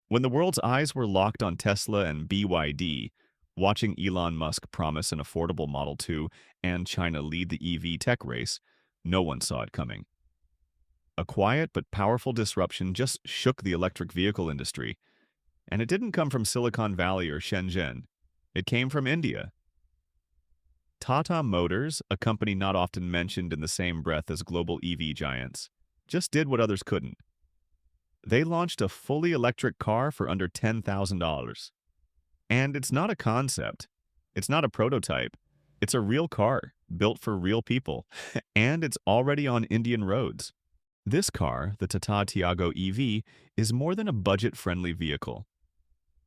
When the world's eyes were locked on Tesla and BYD, watching Elon Musk promise an affordable Model 2 and China lead the EV tech race, no one saw it coming. A quiet but powerful disruption just shook the electric vehicle industry, and it didn't come from Silicon Valley or Shenzhen. It came from India. Tata Motors, a company not often mentioned in the same breath as global EV giants, just did what others couldn't. They launched a fully electric car for under $10,000. And it's not a concept. It's not a prototype. It's a real car, built for real people, and it's already on Indian roads. This car, the Tata Tiago EV, is more than a budget-friendly vehicle.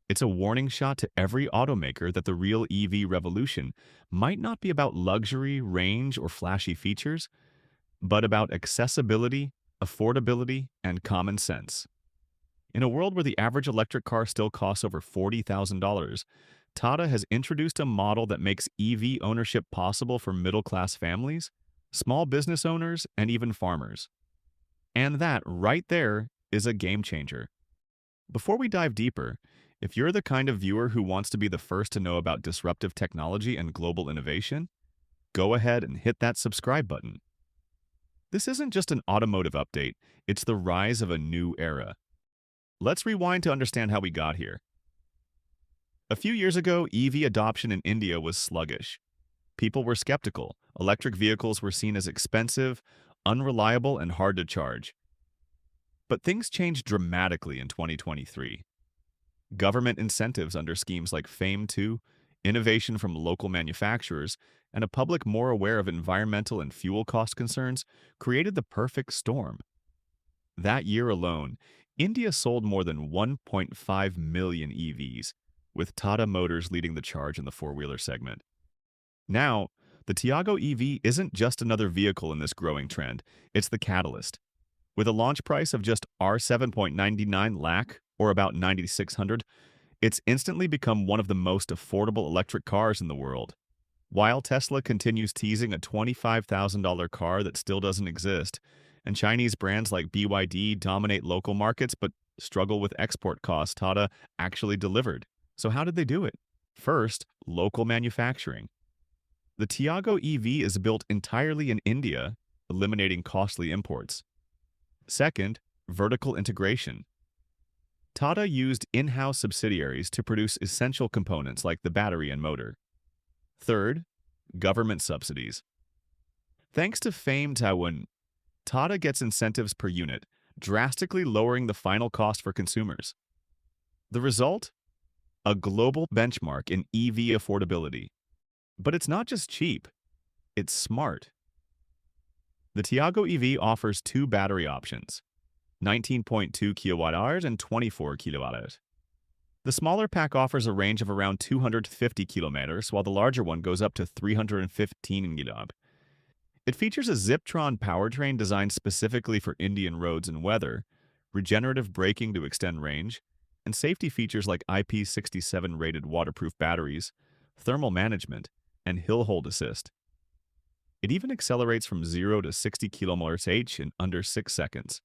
It's a warning shot to every automaker that the real EV revolution might not be about luxury, range, or flashy features, but about accessibility, affordability, and common sense. In a world where the average electric car still costs over $40,000, Tata has introduced a model that makes EV ownership possible for middle-class families, small business owners, and even farmers. And that, right there, is a game changer. Before we dive deeper, if you're the kind of viewer who wants to be the first to know about disruptive technology and global innovation, go ahead and hit that subscribe button. This isn't just an automotive update, it's the rise of a new era. Let's rewind to understand how we got here. A few years ago, EV adoption in India was sluggish. People were skeptical. Electric vehicles were seen as expensive, unreliable, and hard to charge. But things changed dramatically in 2023. Government incentives under schemes like FAME 2, innovation from local manufacturers, and a public more aware of environmental and fuel cost concerns created the perfect storm. That year alone, India sold more than 1.5 million EVs, with Tata Motors leading the charge in the four-wheeler segment. Now, the Tiago EV isn't just another vehicle in this growing trend, it's the catalyst. With a launch price of just R7.99 lakh, or about 9,600, it's instantly become one of the most affordable electric cars in the world. While Tesla continues teasing a $25,000 car that still doesn't exist, and Chinese brands like BYD dominate local markets but struggle with export costs, Tata actually delivered. So how did they do it? First, local manufacturing. The Tiago EV is built entirely in India, eliminating costly imports. Second, vertical integration. Tata used in-house subsidiaries to produce essential components like the battery and motor. Third, government subsidies. Thanks to FAME Taiwan, Tata gets incentives per unit, drastically lowering the final cost for consumers. The result? A global benchmark in EV affordability. But it's not just cheap, it's smart. The Tiago EV offers two battery options, 19.2 kWh and 24 kWh. The smaller pack offers a range of around 250 kilometers, while the larger one goes up to 315 km. It features a Ziptron powertrain designed specifically for Indian roads and weather, regenerative braking to extend range, and safety features like IP67 rated waterproof batteries, thermal management, and hill hold assist. It even accelerates from 0 to 60 km/h in under 6 seconds.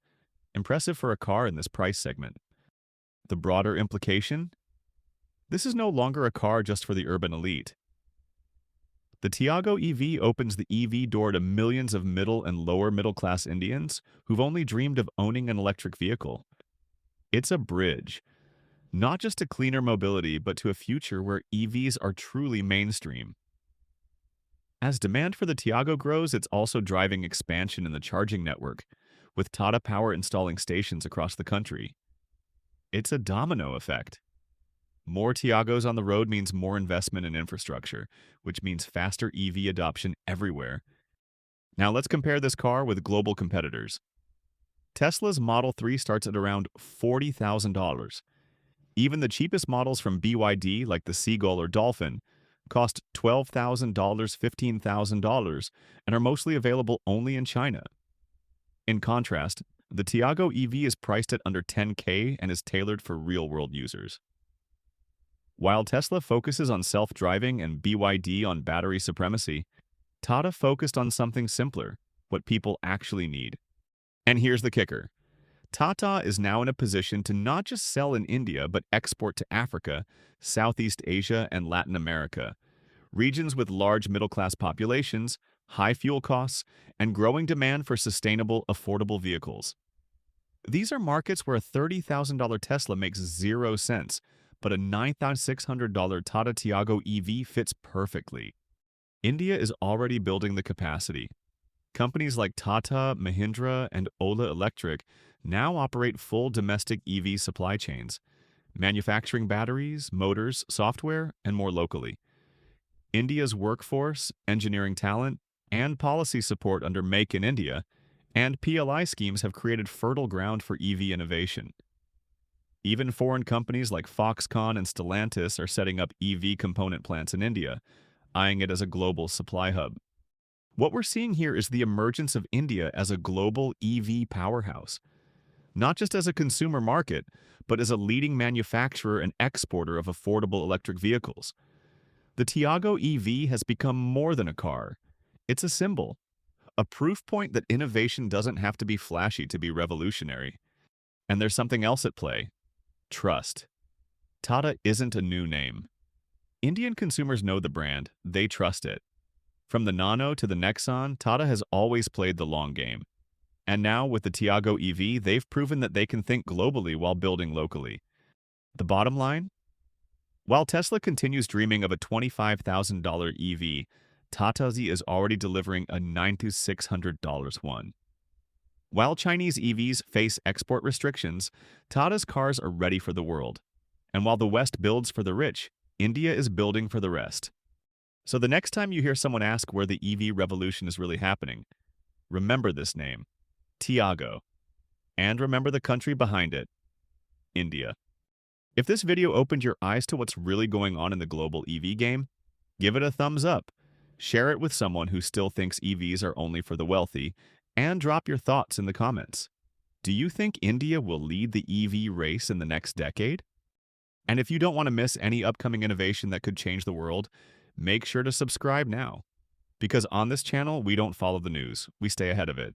Impressive for a car in this price segment. The broader implication? This is no longer a car just for the urban elite. The Tiago EV opens the EV door to millions of middle and lower middle-class Indians who've only dreamed of owning an electric vehicle. It's a bridge, not just to cleaner mobility, but to a future where EVs are truly mainstream. As demand for the Tiago grows, it's also driving expansion in the charging network, with Tata Power installing stations across the country. It's a domino effect. More Tiagos on the road means more investment in infrastructure, which means faster EV adoption everywhere. Now let's compare this car with global competitors. Tesla's Model 3 starts at around $40,000. Even the cheapest models from BYD, like the Seagull or Dolphin, cost $12,000, $15,000, and are mostly available only in China. In contrast, the Tiago EV is priced at under $10K and is tailored for real-world users. While Tesla focuses on self-driving and BYD on battery supremacy, Tata focused on something simpler, what people actually need. And here's the kicker. Tata is now in a position to not just sell in India but export to Africa, Southeast Asia, and Latin America, regions with large middle-class populations, high fuel costs, and growing demand for sustainable, affordable vehicles. These are markets where a $30,000 Tesla makes 0 cents, but a $9,600 Tata Tiago EV fits perfectly. India is already building the capacity. Companies like Tata, Mahindra, and Ola Electric now operate full domestic EV supply chains, manufacturing batteries, motors, software, and more locally. India's workforce, engineering talent, and policy support under Make in India and PLI schemes have created fertile ground for EV innovation. Even foreign companies like Foxconn and Stellantis are setting up EV component plants in India, eyeing it as a global supply hub. What we're seeing here is the emergence of India as a global EV powerhouse, not just as a consumer market, but as a leading manufacturer and exporter of affordable electric vehicles. The Tiago EV has become more than a car. It's a symbol, a proof point that innovation doesn't have to be flashy to be revolutionary. And there's something else at play: trust. Tata isn't a new name. Indian consumers know the brand, they trust it. From the Nano to the Nexon, Tata has always played the long game. And now, with the Tiago EV, they've proven that they can think globally while building locally. The bottom line? While Tesla continues dreaming of a $25,000 EV, Tata is already delivering a $9,600 one. While Chinese EVs face export restrictions, Tata's cars are ready for the world. And while the West builds for the rich, India is building for the rest. So the next time you hear someone ask where the EV revolution is really happening, remember this name, Tiago. And remember the country behind it, India. If this video opened your eyes to what's really going on in the global EV game, give it a thumbs up, share it with someone who still thinks EVs are only for the wealthy, and drop your thoughts in the comments. Do you think India will lead the EV race in the next decade? And if you don't want to miss any upcoming innovation that could change the world, make sure to subscribe now. Because on this channel, we don't follow the news, we stay ahead of it.